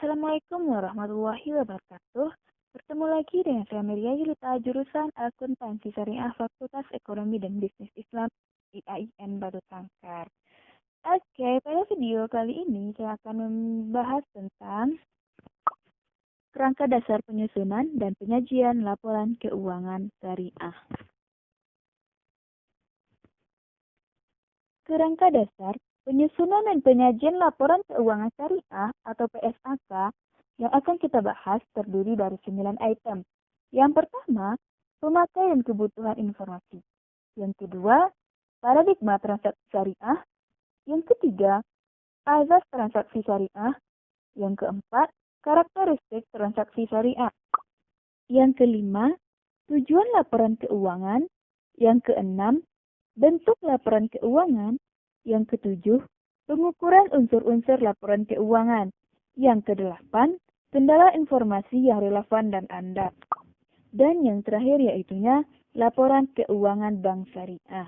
Assalamualaikum warahmatullahi wabarakatuh. Bertemu lagi dengan saya Meria Yulita, jurusan Akuntansi Syariah Fakultas Ekonomi dan Bisnis Islam IAIN Batu Sangkar. Oke, pada video kali ini saya akan membahas tentang kerangka dasar penyusunan dan penyajian laporan keuangan syariah. Kerangka dasar penyusunan dan penyajian laporan keuangan syariah atau PSAK yang akan kita bahas terdiri dari 9 item. Yang pertama, pemakai dan kebutuhan informasi. Yang kedua, paradigma transaksi syariah. Yang ketiga, azas transaksi syariah. Yang keempat, karakteristik transaksi syariah. Yang kelima, tujuan laporan keuangan. Yang keenam, bentuk laporan keuangan. Yang ketujuh, pengukuran unsur-unsur laporan keuangan. Yang kedelapan, kendala informasi yang relevan dan andal. Dan yang terakhir yaitunya laporan keuangan bank syariah.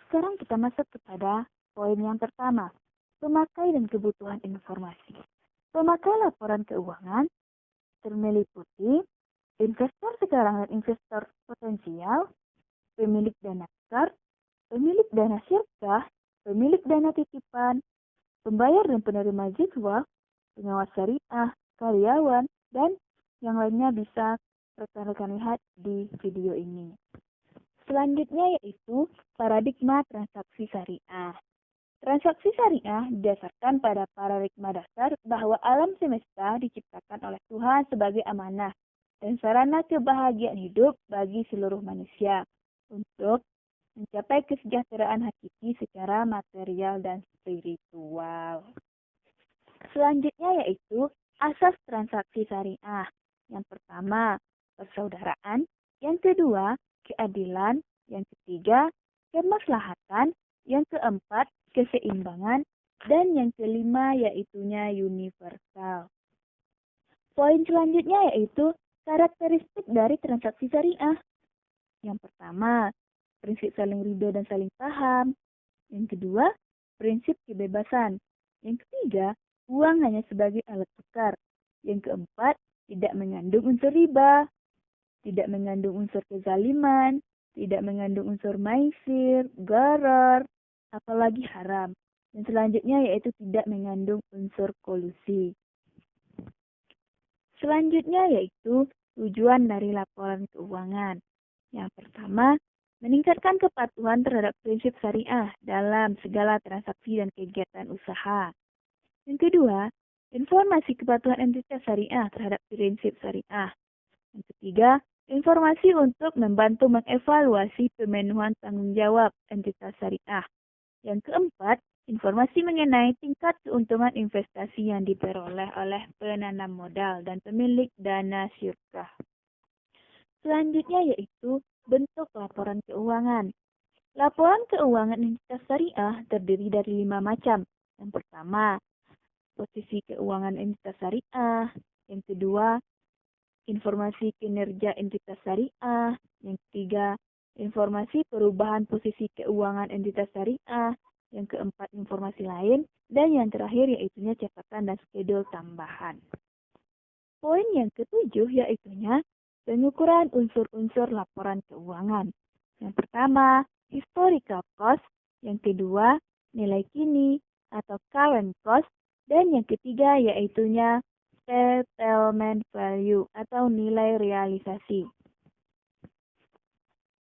Sekarang kita masuk kepada poin yang pertama, pemakai dan kebutuhan informasi. Pemakai laporan keuangan meliputi investor sekarang dan investor potensial, pemilik dana besar, pemilik dana syirkah, pemilik dana titipan, pembayar dan penerima jadwal, pengawas syariah, karyawan, dan yang lainnya bisa rekan-rekan lihat di video ini. Selanjutnya yaitu paradigma transaksi syariah. Transaksi syariah didasarkan pada paradigma dasar bahwa alam semesta diciptakan oleh Tuhan sebagai amanah dan sarana kebahagiaan hidup bagi seluruh manusia untuk mencapai kesejahteraan hakiki secara material dan spiritual. Selanjutnya yaitu asas transaksi syariah. Yang pertama, persaudaraan. Yang kedua, keadilan. Yang ketiga, kemaslahatan. Yang keempat, keseimbangan. Dan yang kelima yaitunya universal. Poin selanjutnya yaitu karakteristik dari transaksi syariah. Yang pertama, prinsip saling ridho dan saling paham. Yang kedua, prinsip kebebasan. Yang ketiga, uang hanya sebagai alat tukar. Yang keempat, tidak mengandung unsur riba, tidak mengandung unsur kezaliman, tidak mengandung unsur maisir, gharar, apalagi haram. Dan selanjutnya yaitu tidak mengandung unsur kolusi. Selanjutnya yaitu tujuan dari laporan keuangan. Yang pertama, meningkatkan kepatuhan terhadap prinsip syariah dalam segala transaksi dan kegiatan usaha. Yang kedua, informasi kepatuhan entitas syariah terhadap prinsip syariah. Yang ketiga, informasi untuk membantu mengevaluasi pemenuhan tanggung jawab entitas syariah. Yang keempat, informasi mengenai tingkat keuntungan investasi yang diperoleh oleh penanam modal dan pemilik dana syirkah. Selanjutnya yaitu bentuk laporan keuangan. Laporan keuangan entitas syariah terdiri dari 5 macam. Yang pertama, posisi keuangan entitas syariah. Yang kedua, informasi kinerja entitas syariah. Yang ketiga, informasi perubahan posisi keuangan entitas syariah. Yang keempat, informasi lain. Dan yang terakhir yaitunya catatan dan schedule tambahan. Poin yang ketujuh yaitunya pengukuran unsur-unsur laporan keuangan. Yang pertama, historical cost. Yang kedua, nilai kini atau current cost. Dan yang ketiga yaitunya settlement value atau nilai realisasi.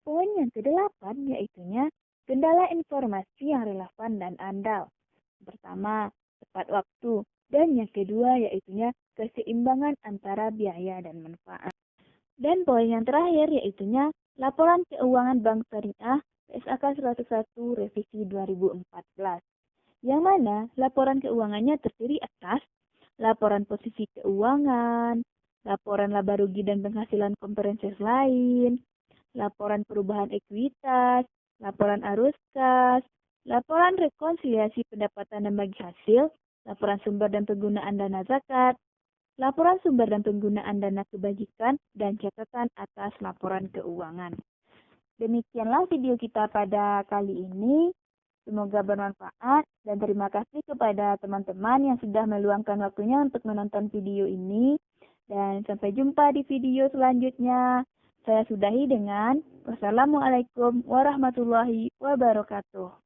Poin yang kedelapan yaitunya kendala informasi yang relevan dan andal. Yang pertama, tepat waktu. Dan yang kedua yaitunya keseimbangan antara biaya dan manfaat. Dan poin yang terakhir yaitunya laporan keuangan bank syariah PSAK 101 revisi 2014. Yang mana laporan keuangannya terdiri atas laporan posisi keuangan, laporan laba rugi dan penghasilan komprehensif lain, laporan perubahan ekuitas, laporan arus kas, laporan rekonsiliasi pendapatan dan bagi hasil, laporan sumber dan penggunaan dana zakat, laporan sumber dan penggunaan dana kebajikan, dan catatan atas laporan keuangan. Demikianlah video kita pada kali ini. Semoga bermanfaat dan terima kasih kepada teman-teman yang sudah meluangkan waktunya untuk menonton video ini. Dan sampai jumpa di video selanjutnya. Saya sudahi dengan wassalamualaikum warahmatullahi wabarakatuh.